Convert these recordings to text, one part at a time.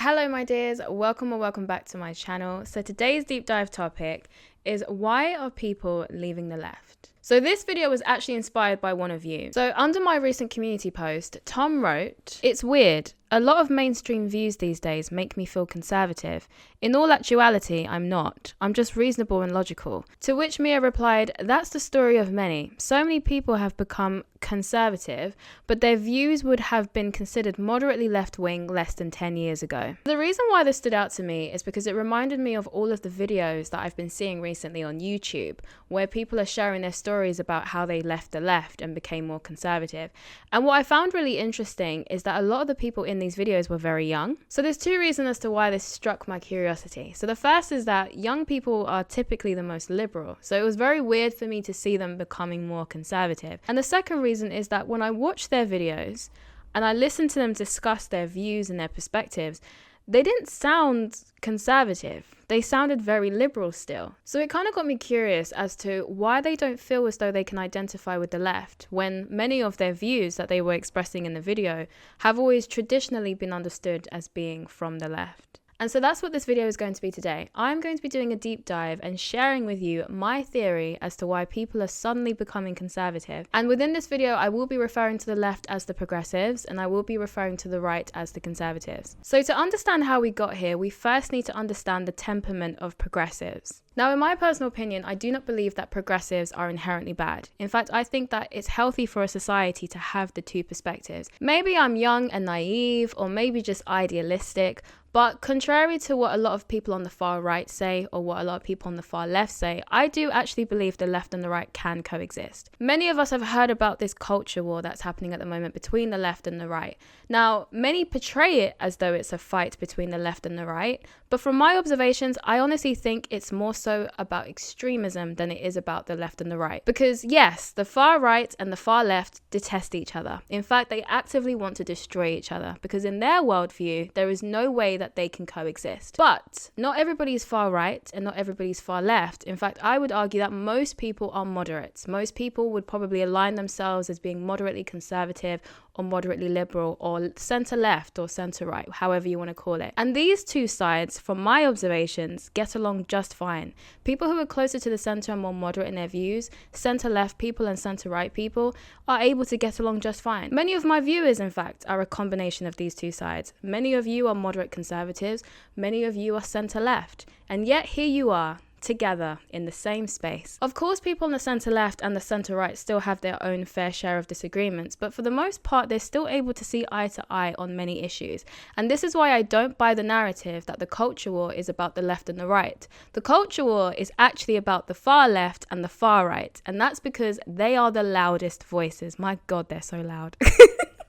Hello my dears, welcome or welcome back to my channel. So today's deep dive topic is why are people leaving the left? So this video was actually inspired by one of you. So under my recent community post, Tom wrote, "It's weird. A lot of mainstream views these days make me feel conservative. In all actuality, I'm not. I'm just reasonable and logical." To which Mia replied, "That's the story of many. So many people have become conservative, but their views would have been considered moderately left-wing less than 10 years ago." The reason why this stood out to me is because it reminded me of all of the videos that I've been seeing recently on YouTube, where people are sharing their stories about how they left the left and became more conservative. And what I found really interesting is that a lot of the people in these videos were very young. So there's two reasons as to why this struck my curiosity. So the first is that young people are typically the most liberal. So it was very weird for me to see them becoming more conservative. And the second reason is that when I watched their videos and I listened to them discuss their views and their perspectives, they didn't sound conservative. They sounded very liberal still. So it kind of got me curious as to why they don't feel as though they can identify with the left when many of their views that they were expressing in the video have always traditionally been understood as being from the left. And so that's what this video is going to be today. I'm going to be doing a deep dive and sharing with you my theory as to why people are suddenly becoming conservative. And within this video, I will be referring to the left as the progressives, and I will be referring to the right as the conservatives. So to understand how we got here, we first need to understand the temperament of progressives. Now, in my personal opinion, I do not believe that progressives are inherently bad. In fact, I think that it's healthy for a society to have the two perspectives. Maybe I'm young and naive, or maybe just idealistic, but contrary to what a lot of people on the far right say, or what a lot of people on the far left say, I do actually believe the left and the right can coexist. Many of us have heard about this culture war that's happening at the moment between the left and the right. Now, many portray it as though it's a fight between the left and the right, but from my observations, I honestly think it's more so about extremism than it is about the left and the right. Because yes, the far right and the far left detest each other. In fact, they actively want to destroy each other because in their worldview, there is no way that they can coexist. But not everybody's far right and not everybody's far left. In fact, I would argue that most people are moderates. Most people would probably align themselves as being moderately conservative or moderately liberal or center left or center right, however you want to call it. And these two sides, from my observations, get along just fine. People who are closer to the center and more moderate in their views, center left people and center right people, are able to get along just fine. Many of my viewers, in fact, are a combination of these two sides. Many of you are moderate conservatives, many of you are center left, and yet here you are, together in the same space. Of course, people on the center left and the center right still have their own fair share of disagreements, but for the most part, they're still able to see eye to eye on many issues. And this is why I don't buy the narrative that the culture war is about the left and the right. The culture war is actually about the far left and the far right, and that's because they are the loudest voices. My God, they're so loud.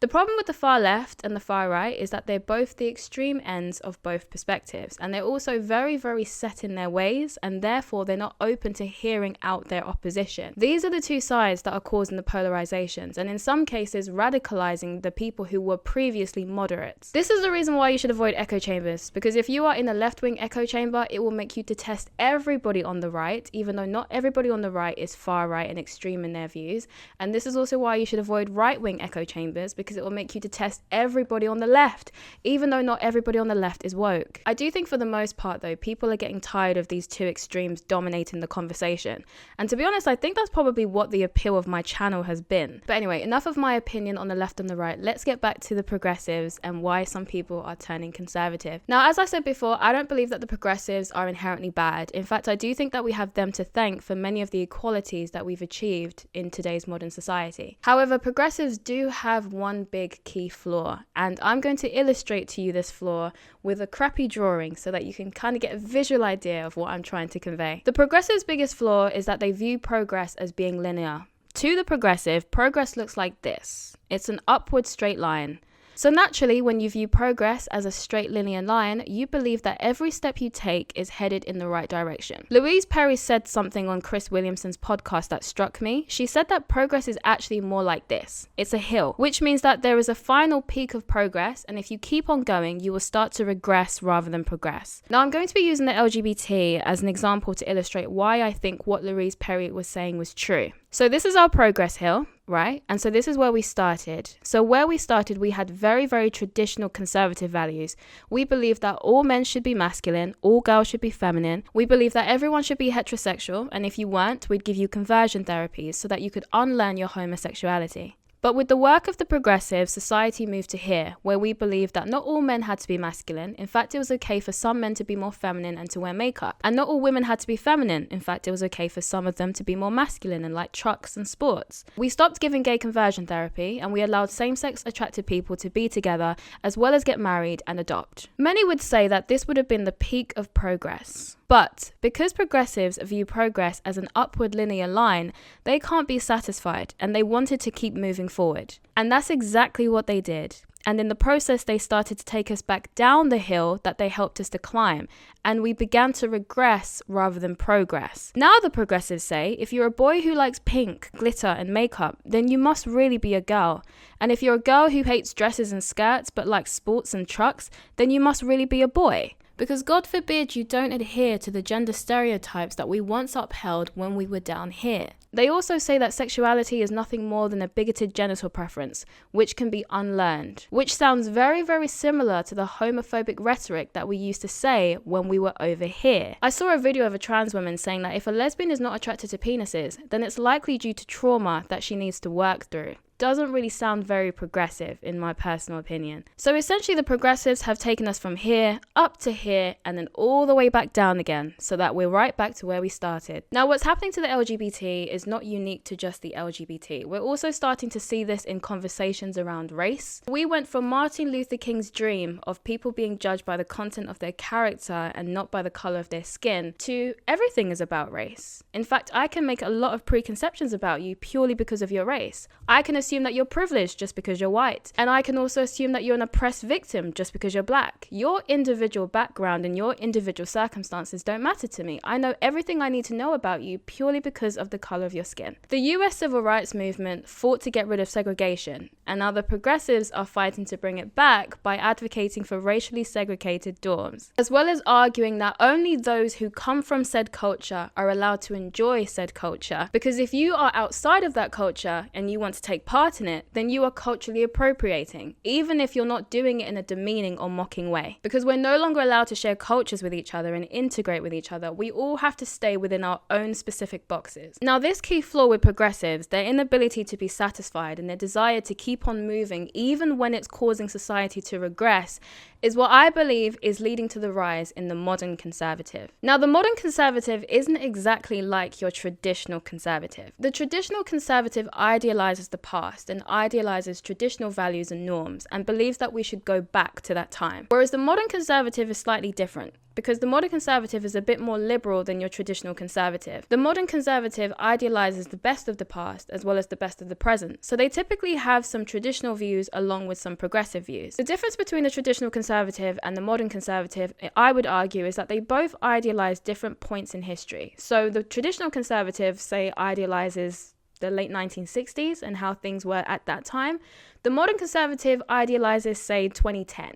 The problem with the far left and the far right is that they're both the extreme ends of both perspectives, and they're also very, very set in their ways, and therefore they're not open to hearing out their opposition. These are the two sides that are causing the polarizations, and in some cases radicalizing the people who were previously moderates. This is the reason why you should avoid echo chambers, because if you are in a left-wing echo chamber, it will make you detest everybody on the right, even though not everybody on the right is far right and extreme in their views. And this is also why you should avoid right-wing echo chambers, because it will make you detest everybody on the left, even though not everybody on the left is woke. I do think for the most part, though, people are getting tired of these two extremes dominating the conversation. And to be honest, I think that's probably what the appeal of my channel has been. But anyway, enough of my opinion on the left and the right. Let's get back to the progressives and why some people are turning conservative. Now, as I said before, I don't believe that the progressives are inherently bad. In fact, I do think that we have them to thank for many of the equalities that we've achieved in today's modern society. However, progressives do have one big key flaw, and I'm going to illustrate to you this flaw with a crappy drawing so that you can kind of get a visual idea of what I'm trying to convey. The progressive's biggest flaw is that they view progress as being linear. To the progressive, progress looks like this. It's an upward straight line. So naturally, when you view progress as a straight linear line, you believe that every step you take is headed in the right direction. Louise Perry said something on Chris Williamson's podcast that struck me. She said that progress is actually more like this. It's a hill, which means that there is a final peak of progress, and if you keep on going, you will start to regress rather than progress. Now, I'm going to be using the LGBT as an example to illustrate why I think what Louise Perry was saying was true. So this is our progress hill. right? And so this is where we started. So where we started, we had very, very traditional conservative values. We believed that all men should be masculine, all girls should be feminine. We believed that everyone should be heterosexual, and if you weren't, we'd give you conversion therapies so that you could unlearn your homosexuality. But with the work of the progressives, society moved to here, where we believed that not all men had to be masculine. In fact, it was okay for some men to be more feminine and to wear makeup. And not all women had to be feminine. In fact, it was okay for some of them to be more masculine and like trucks and sports. We stopped giving gay conversion therapy, and we allowed same-sex attracted people to be together, as well as get married and adopt. Many would say that this would have been the peak of progress. But because progressives view progress as an upward linear line, they can't be satisfied, and they wanted to keep moving forward. And that's exactly what they did. And in the process, they started to take us back down the hill that they helped us to climb. And we began to regress rather than progress. Now the progressives say, if you're a boy who likes pink, glitter, and makeup, then you must really be a girl. And if you're a girl who hates dresses and skirts but likes sports and trucks, then you must really be a boy. Because God forbid you don't adhere to the gender stereotypes that we once upheld when we were down here. They also say that sexuality is nothing more than a bigoted genital preference, which can be unlearned. Which sounds very, very similar to the homophobic rhetoric that we used to say when we were over here. I saw a video of a trans woman saying that if a lesbian is not attracted to penises, then it's likely due to trauma that she needs to work through. Doesn't really sound very progressive in my personal opinion. So essentially the progressives have taken us from here up to here and then all the way back down again, so that we're right back to where we started. Now what's happening to the LGBT is not unique to just the LGBT. We're also starting to see this in conversations around race. We went from Martin Luther King's dream of people being judged by the content of their character and not by the color of their skin to everything is about race. In fact, I can make a lot of preconceptions about you purely because of your race. I can assume that you're privileged just because you're white. And I can also assume that you're an oppressed victim just because you're black. Your individual background and your individual circumstances don't matter to me. I know everything I need to know about you purely because of the color of your skin. The US civil rights movement fought to get rid of segregation, and now the progressives are fighting to bring it back by advocating for racially segregated dorms, as well as arguing that only those who come from said culture are allowed to enjoy said culture, because if you are outside of that culture and you want to take part in it, then you are culturally appropriating, even if you're not doing it in a demeaning or mocking way. Because we're no longer allowed to share cultures with each other and integrate with each other. We all have to stay within our own specific boxes. Now, this key flaw with progressives, their inability to be satisfied and their desire to keep on moving, even when it's causing society to regress, is what I believe is leading to the rise in the modern conservative. Now, the modern conservative isn't exactly like your traditional conservative. The traditional conservative idealizes the past and idealizes traditional values and norms and believes that we should go back to that time. Whereas the modern conservative is slightly different, because the modern conservative is a bit more liberal than your traditional conservative. The modern conservative idealizes the best of the past as well as the best of the present. So they typically have some traditional views along with some progressive views. The difference between the traditional conservative and the modern conservative, I would argue, is that they both idealize different points in history. So the traditional conservative, say, idealizes the late 1960s and how things were at that time. The modern conservative idealizes, say, 2010.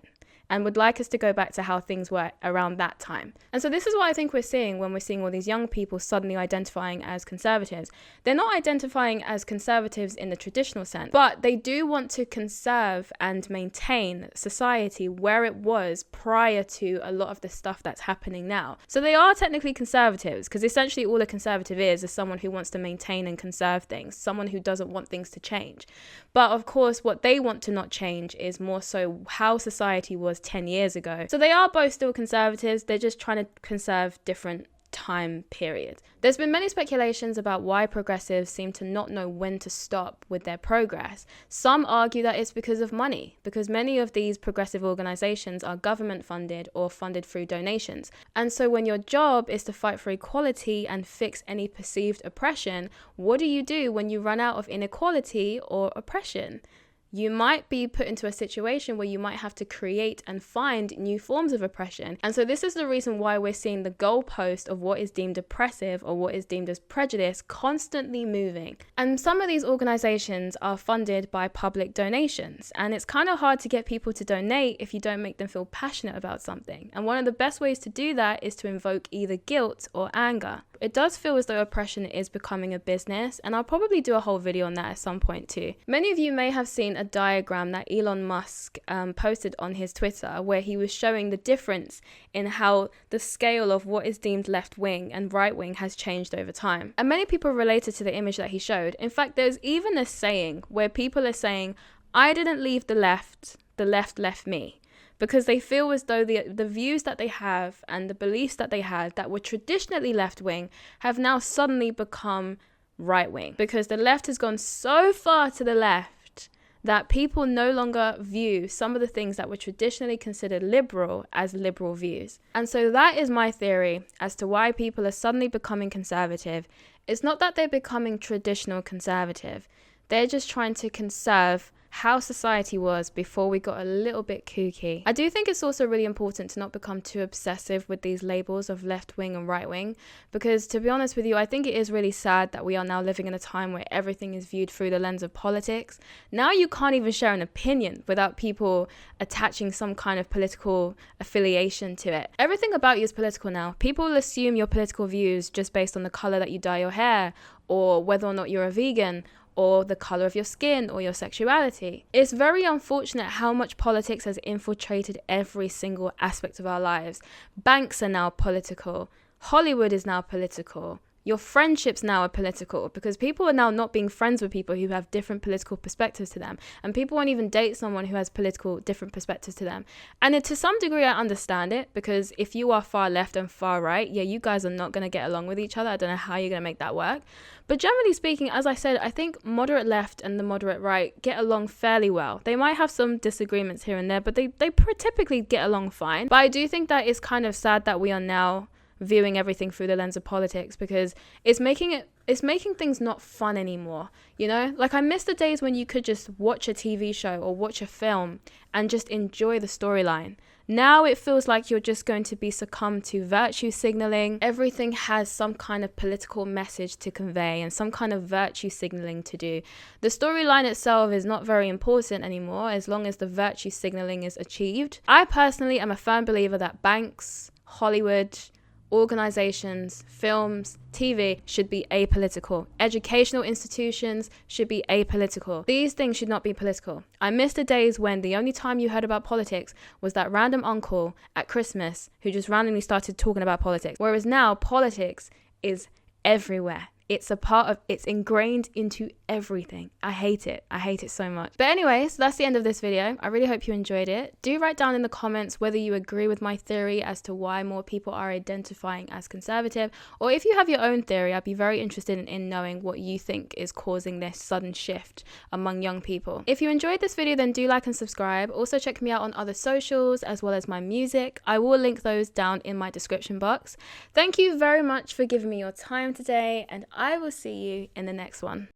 And would like us to go back to how things were around that time. And so this is what I think we're seeing when we're seeing all these young people suddenly identifying as conservatives. They're not identifying as conservatives in the traditional sense, but they do want to conserve and maintain society where it was prior to a lot of the stuff that's happening now. So they are technically conservatives, because essentially all a conservative is someone who wants to maintain and conserve things, someone who doesn't want things to change. But of course, what they want to not change is more so how society was 10 years ago. So they are both still conservatives, they're just trying to conserve different time periods. There's been many speculations about why progressives seem to not know when to stop with their progress. Some argue that it's because of money, because many of these progressive organizations are government funded or funded through donations. And so when your job is to fight for equality and fix any perceived oppression, what do you do when you run out of inequality or oppression? You might be put into a situation where you might have to create and find new forms of oppression. And so this is the reason why we're seeing the goalpost of what is deemed oppressive or what is deemed as prejudice constantly moving. And some of these organizations are funded by public donations. And it's kind of hard to get people to donate if you don't make them feel passionate about something. And one of the best ways to do that is to invoke either guilt or anger. it does feel as though oppression is becoming a business, and I'll probably do a whole video on that at some point too. Many of you may have seen a diagram that Elon Musk posted on his Twitter, where he was showing the difference in how the scale of what is deemed left-wing and right-wing has changed over time. And many people related to the image that he showed. In fact, there's even a saying where people are saying, I didn't leave the left left me. Because they feel as though the views that they have and the beliefs that they had that were traditionally left-wing have now suddenly become right-wing. Because the left has gone so far to the left that people no longer view some of the things that were traditionally considered liberal as liberal views. And so that is my theory as to why people are suddenly becoming conservative. It's not that they're becoming traditional conservative. They're just trying to conserve how society was before we got a little bit kooky. I do think it's also really important to not become too obsessive with these labels of left wing and right wing, because to be honest with you, I think it is really sad that we are now living in a time where everything is viewed through the lens of politics. Now you can't even share an opinion without people attaching some kind of political affiliation to it. Everything about you is political now. People assume your political views just based on the color that you dye your hair, or whether or not you're a vegan, or the color of your skin, or your sexuality. It's very unfortunate how much politics has infiltrated every single aspect of our lives. Banks are now political. Hollywood is now political. Your friendships now are political, because people are now not being friends with people who have different political perspectives to them. And people won't even date someone who has different perspectives to them. And to some degree, I understand it, because if you are far left and far right, yeah, you guys are not going to get along with each other. I don't know how you're going to make that work. But generally speaking, as I said, I think moderate left and the moderate right get along fairly well. They might have some disagreements here and there, but they typically get along fine. But I do think that it's kind of sad that we are now viewing everything through the lens of politics, because it's making things not fun anymore. You know, like I miss the days when you could just watch a TV show or watch a film and just enjoy the storyline. Now it feels like you're just going to be succumbed to virtue signaling. Everything has some kind of political message to convey and some kind of virtue signaling to do. The storyline itself is not very important anymore as long as the virtue signaling is achieved. I personally am a firm believer that banks, Hollywood, organizations, films, TV should be apolitical. Educational institutions should be apolitical. These things should not be political. I miss the days when the only time you heard about politics was that random uncle at Christmas who just randomly started talking about politics. Whereas now politics is everywhere. It's ingrained into everything. I hate it. I hate it so much. But anyways, that's the end of this video. I really hope you enjoyed it. Do write down in the comments whether you agree with my theory as to why more people are identifying as conservative, or if you have your own theory. I'd be very interested in knowing what you think is causing this sudden shift among young people. If you enjoyed this video, then do like and subscribe. Also check me out on other socials as well as my music. I will link those down in my description box. Thank you very much for giving me your time today, and I will see you in the next one.